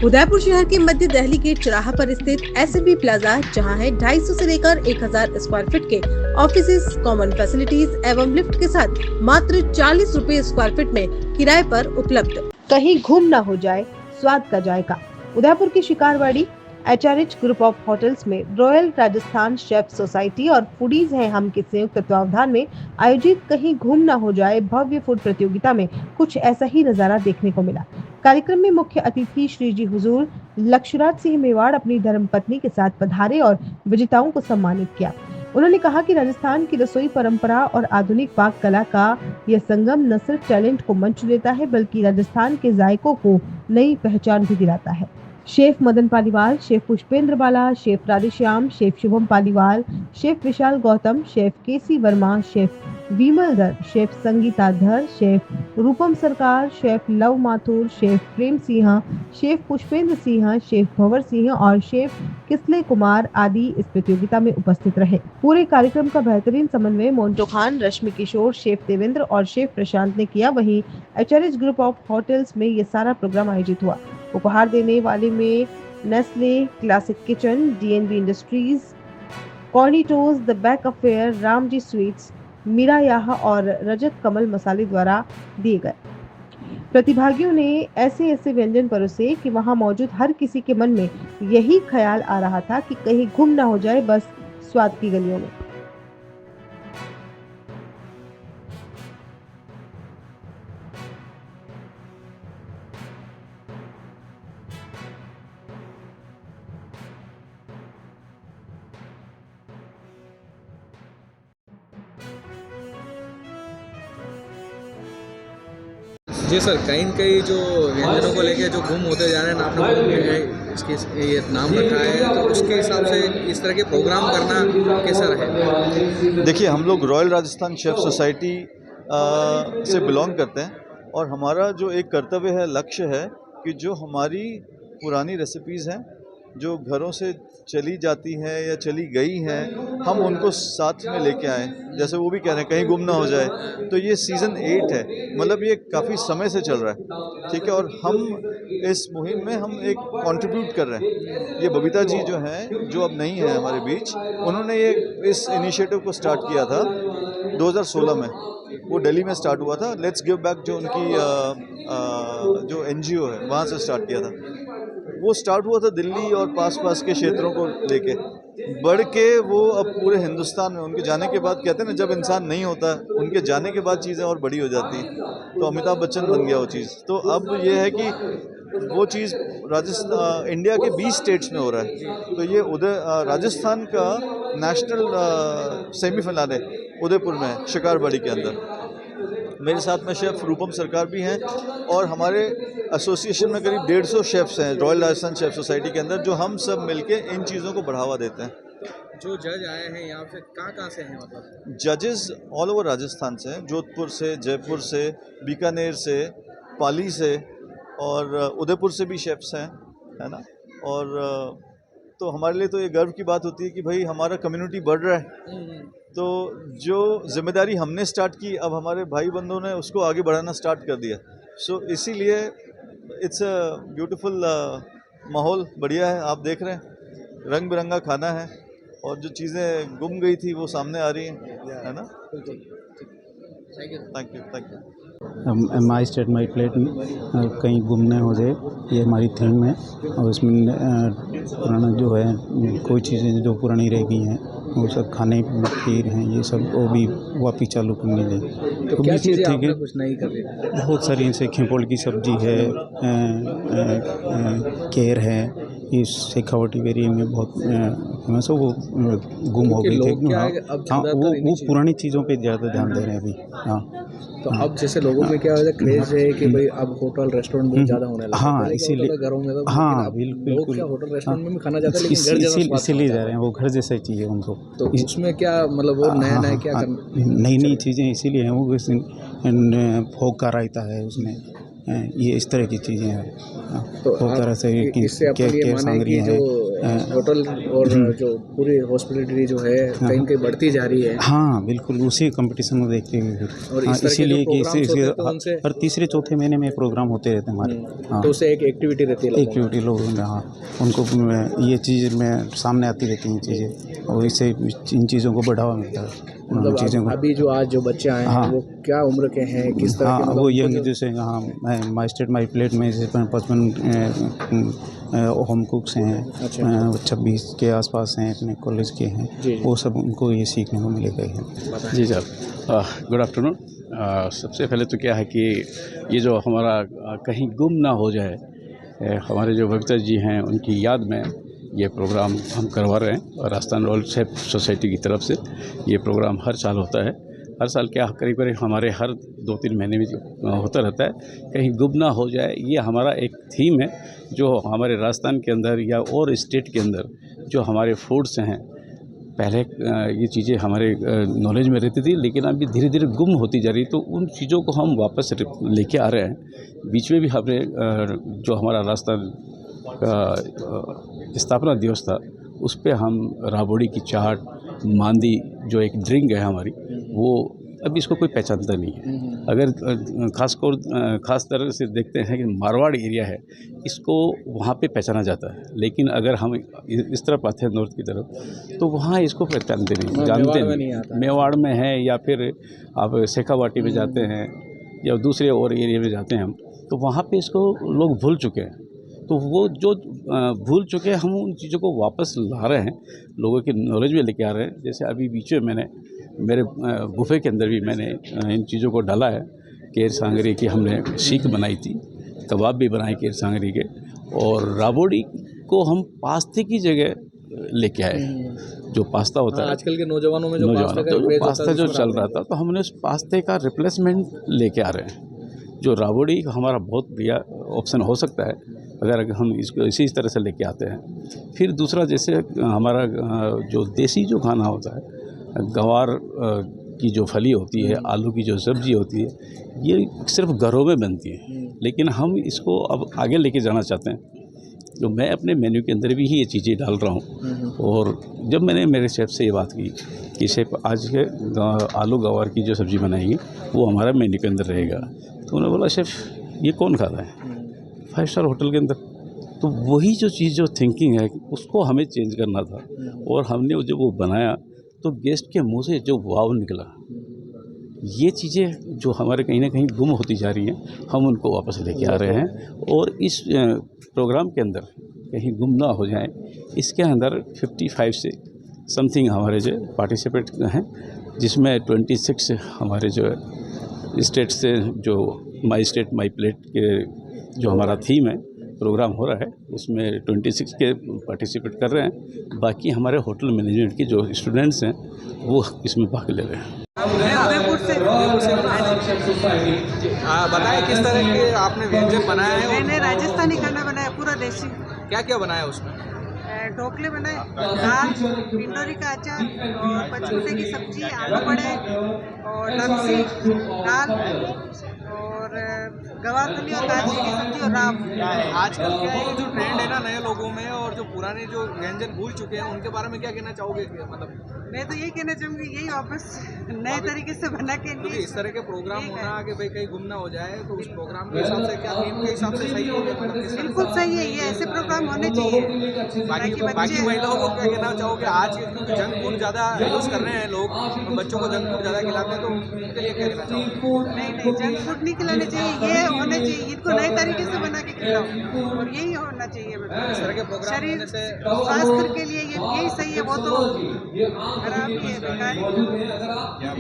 उदयपुर शहर के मध्य दिल्ली गेट चौराहा पर स्थित एस.एम.बी प्लाजा, जहां है 250 से लेकर 1000 स्क्वायर फीट के ऑफिसेज, कॉमन फैसिलिटीज एवं लिफ्ट के साथ मात्र 40 रुपए स्क्वायर फीट में किराए पर उपलब्ध। कहीं घूम न हो जाए स्वाद का जायका। उदयपुर की Shikarwadi HRH group of hotels में रॉयल राजस्थान शेफ सोसाइटी और फूडीज हैं हम के संयुक्त तत्वावधान में आयोजित कहीं घूम न हो जाए भव्य फूड प्रतियोगिता में कुछ ऐसा ही नजारा देखने को मिला। कार्यक्रम में मुख्य अतिथि श्री जी हुजूर लक्षराज सिंह मेवाड़ अपनी धर्मपत्नी के साथ पधारे और विजेताओं को सम्मानित किया। उन्होंने कहा कि राजस्थान की रसोई परंपरा और आधुनिक पाक कला का यह संगम न सिर्फ टैलेंट को मंच देता है, बल्कि राजस्थान के जायकों को नई पहचान भी दिलाता है। Chef Madan Paliwal, chef Pushpendra Bala, chef Radheshyam, chef Shubham Paliwal, chef Vishal Gautam, chef KC Verma, chef Vimal Dhar, chef Sangeeta Dhar, chef Rupam Sarkar, chef Luv Mathur, chef Prem Singh, chef Pushpendra Singh, chef Bhanwar Singh और शेफ किसले कुमार आदि इस प्रतियोगिता में उपस्थित रहे। पूरे कार्यक्रम का बेहतरीन समन्वय मोन्टो खान, रश्मि किशोर, शेफ देवेंद्र और शेफ प्रशांत ने किया। वहीं एचआरएच ग्रुप ऑफ होटल्स में ये सारा प्रोग्राम आयोजित हुआ। उपहार देने वाले में Nestle, classic kitchen, DNB industries, Cornitos, the back affair, Ramji sweets, Meera याहा और रजत कमल मसाले द्वारा दिए गए। प्रतिभागियों ने ऐसे ऐसे व्यंजन परोसे कि वहां मौजूद हर किसी के मन में यही ख्याल आ रहा था कि कहीं गुम ना हो जाए बस स्वाद की गलियों में। जी सर, कहीं न कहीं जो व्यंजनों को लेके जो गुम होते जा रहे हैं, आपने इसके ये नाम रखा है, तो उसके हिसाब से इस तरह के प्रोग्राम करना कैसा रहेगा? देखिए, हम लोग रॉयल राजस्थान शेफ सोसाइटी से बिलोंग करते हैं और हमारा जो एक कर्तव्य है, लक्ष्य है कि जो हमारी पुरानी रेसिपीज़ हैं, जो घरों से चली जाती हैं या चली गई हैं, हम उनको साथ में लेके आएँ। जैसे वो भी कह रहे हैं कहीं गुम ना हो जाए, तो ये सीज़न 8 है, मतलब ये काफ़ी समय से चल रहा है, ठीक है। और हम इस मुहिम में हम एक कंट्रीब्यूट कर रहे हैं। ये बबीता जी जो हैं, जो अब नहीं हैं हमारे बीच, उन्होंने ये इस इनिशिएटिव को स्टार्ट किया था 2016 में। वो दिल्ली में स्टार्ट हुआ था। लेट्स गिव बैक जो उनकी जो एनजीओ है, वहाँ से स्टार्ट किया था। वो स्टार्ट हुआ था दिल्ली और पास के क्षेत्रों को लेके, बढ़ के वो अब पूरे हिंदुस्तान में, उनके जाने के बाद कहते हैं ना, जब इंसान नहीं होता, उनके जाने के बाद चीज़ें और बड़ी हो जाती हैं। तो अमिताभ बच्चन बन गया वो चीज़। तो अब ये है कि वो चीज़ राजस्थान, इंडिया के 20 स्टेट्स में हो रहा है। तो ये राजस्थान का नेशनल सेमीफाइनल है, उदयपुर में है, शिकारवाड़ी के अंदर। मेरे साथ में शेफ़ रूपम सरकार भी हैं और हमारे एसोसिएशन में करीब 150 शेफ़्स हैं रॉयल राजस्थान शेफ़ सोसाइटी के अंदर, जो हम सब मिलके इन चीज़ों को बढ़ावा देते हैं। जो जज आए हैं यहाँ से कहाँ से हैं, मतलब? जजेस ऑल ओवर राजस्थान से हैं, जोधपुर से, जयपुर से, बीकानेर से, पाली से और उदयपुर से भी शेफ़्स हैं, है ना। और तो हमारे लिए तो ये गर्व की बात होती है कि भाई हमारा कम्युनिटी बढ़ रहा है। तो जो जिम्मेदारी हमने स्टार्ट की, अब हमारे भाई बंधुओं ने उसको आगे बढ़ाना स्टार्ट कर दिया। सो इसीलिए इट्स अ ब्यूटीफुल माहौल बढ़िया है। आप देख रहे हैं रंग बिरंगा खाना है और जो चीज़ें गुम गई थी वो सामने आ रही हैं, है ना। Thank you. My state my plate कहीं गुम न हो जाए, ये हमारी थीम है। और इसमें पुराना जो है, कोई चीज़ें जो पुरानी रह गई हैं वो सब खाने खीर हैं, ये सब वो भी वापस चालू करने लगे। तो क्या चीज़ें ठीक है, आपने कुछ नहीं कर रही? बहुत सारी जैसे खिपोल की सब्जी है, केर है, इस शेखावटी एरिया में बहुत फेमस है। वो गुम हो गई थी। हाँ, वो पुरानी चीज़ों पे ज़्यादा ध्यान दे रहे हैं अभी। हाँ, तो अब जैसे लोगों में क्या है, क्रेज है कि भाई अब होटल रेस्टोरेंट बहुत ज़्यादा होने लगा। हाँ, इसीलिए घरों में हाँ, बिल्कुल क्या होटल रेस्टोरेंट में भी खाना जाता है, लेकिन घर जैसा स्वाद इसीलिए जा रहे हैं, वो घर जैसा ही चाहिए उनको। तो उसमें क्या मतलब वो नया क्या करना? नई चीज़ें इसीलिए हैं। वो फोक का रायता है उसमें, ये इस तरह की चीज़ें हैं। तो बहुत तरह से इससे आपको ये माने कि जो होटल और जो पूरी हॉस्पिटलिटी जो है कहीं कहीं बढ़ती जा रही है। हाँ बिल्कुल, उसी कंपटीशन को देखते हुए और हाँ, इस तरह के इसीलिए जो कि प्रोग्राम्स होते हैं तो उनसे हर तीसरे चौथे महीने में प्रोग्राम होते रहते हैं हमारे। हाँ, तो उससे एक एक्टिविटी रहती है लोगों में। एक्टिविटी लोग हाँ, उनको ये चीज़ में सामने आती रहती हैं चीज़ें, और इससे इन चीज़ों को बढ़ावा मिलता है। उन चीज़ों को अभी जो आज जो बच्चे आए हैं हाँ। वो क्या उम्र के हैं, किस तरह हाँ के मतलब वो उनको यंग जो- जैसे हाँ माई स्टेट माई प्लेट में जैसे 55 होम कुक्स हैं, 26 के आसपास हैं, अपने कॉलेज के हैं, जी। वो सब उनको ये सीखने को मिलेगा ही। जी सर, गुड आफ्टरनून। सबसे पहले तो क्या है कि ये जो हमारा कहीं गुम ना हो जाए, हमारे जो भगत जी हैं उनकी याद में ये प्रोग्राम हम करवा रहे हैं, और राजस्थान रोल सेफ सोसाइटी की तरफ से ये प्रोग्राम हर साल होता है। हर साल क्या करीब करीब हमारे हर 2-3 महीने में होता रहता है, कहीं गुम ना हो जाए, ये हमारा एक थीम है जो हमारे राजस्थान के अंदर या और स्टेट के अंदर जो हमारे फूड्स हैं, पहले ये चीज़ें हमारे नॉलेज में रहती थी, लेकिन अभी धीरे धीरे गुम होती जा रही, तो उन चीज़ों को हम वापस लेके आ रहे हैं। बीच में भी हमने जो हमारा राजस्थान का स्थापना दिवस था, उस पर हम राबड़ी की चाट, मांदी जो एक ड्रिंक है हमारी, वो अभी इसको कोई पहचानता नहीं है। अगर खास तरह से देखते हैं कि मारवाड़ एरिया है, इसको वहाँ पे पहचाना जाता है, लेकिन अगर हम इस तरफ आते हैं नॉर्थ की तरफ, तो वहाँ इसको पहचानते नहीं, जानते नहीं। मेवाड़ में है, या फिर आप शेखावाटी में जाते हैं, या दूसरे और एरिया में जाते हैं हम, तो वहाँ पे इसको लोग भूल चुके हैं। तो वो जो भूल चुके हैं, हम उन चीज़ों को वापस ला रहे हैं, लोगों के नॉलेज में लेके आ रहे हैं। जैसे अभी बीच में मैंने मेरे बुफे के अंदर भी मैंने इन चीज़ों को डाला है। केर सांगरी की हमने सीख बनाई थी, कबाब भी बनाए केर सांगरी के, और राबड़ी को हम पास्ते की जगह लेके आए। जो पास्ता होता है आजकल के नौजवानों में जो पास्ता जो चल रहा था, तो हमने उस पास्ते का रिप्लेसमेंट लेके आ रहे हैं। जो राबड़ी हमारा बहुत बढ़िया ऑप्शन हो सकता है अगर हम इसको इसी तरह से लेके आते हैं। फिर दूसरा, जैसे हमारा जो देसी जो खाना होता है, गवार की जो फली होती है, आलू की जो सब्ज़ी होती है, ये सिर्फ घरों में बनती है, लेकिन हम इसको अब आगे लेके जाना चाहते हैं। तो मैं अपने मेन्यू के अंदर भी ही ये चीज़ें डाल रहा हूँ। और जब मैंने मेरे शेफ़ से ये बात की कि शेफ़ आज के आलू गवार की जो सब्ज़ी बनाएंगे वो हमारा मेन्यू के अंदर रहेगा, तो उन्होंने बोला शेफ़ ये कौन खाता है 5 स्टार होटल के अंदर। तो वही जो चीज़ जो थिंकिंग है उसको हमें चेंज करना था, और हमने जब वो बनाया तो गेस्ट के मुंह से जो वाव निकला, ये चीज़ें जो हमारे कहीं ना कहीं गुम होती जा रही हैं, हम उनको वापस लेके आ रहे हैं। और इस प्रोग्राम के अंदर कहीं गुम ना हो जाएं, इसके अंदर 55 से समथिंग हमारे जो पार्टिसिपेट हैं, जिसमें 26 हमारे जो स्टेट से जो माई स्टेट माई प्लेट के जो हमारा थीम है प्रोग्राम हो रहा है, उसमें 26 के पार्टिसिपेट कर रहे हैं। बाकी हमारे होटल मैनेजमेंट के जो स्टूडेंट्स हैं वो इसमें भाग ले रहे हैं। बताएं किस तरह के आपने व्यंजन बनाया है? मैंने राजस्थानी खाना बनाया, पूरा देसी। क्या क्या बनाया उसमें? ढोकले बनाए, दाल, भिंडोरी का अचार, और पचकुटे की सब्जी, आलू बड़े, और लपसी, दाल, और गवारफली और गाजर की सब्जी, और राब। आजकल क्या है जो ट्रेंड है ना नए लोगों में, और जो पुराने जो व्यंजन भूल चुके हैं, उनके बारे में क्या कहना चाहोगे? मतलब मैं तो यही कहना चाहूँगी, यही वापस नए तरीके से बना के क्योंकि इस तरह के प्रोग्राम होना कि भाई कहीं गुम ना हो जाए, तो उस प्रोग्राम के हिसाब से क्या थीम के हिसाब से सही होगा? मतलब बिल्कुल सही है, ये ऐसे प्रोग्राम होने चाहिए। बाकी महिलाओं को क्या कहना चाहोगे? आज क्योंकि जंक फूड ज़्यादा यूज़ कर रहे हैं लोग, बच्चों को जंक फूड ज़्यादा खिलाते हैं, तो उनके लिए क्या कहना चाहोगे? नहीं, जंक फूड नहीं खिलाने चाहिए, ये होने चाहिए, इनको नए तरीके से बना के खिलाओ, और यही होना चाहिए। इस तरह के प्रोग्राम शरीर होने से स्वास्थ्य के लिए यही सही है, वो तो खराब ही है, बेकार ही है।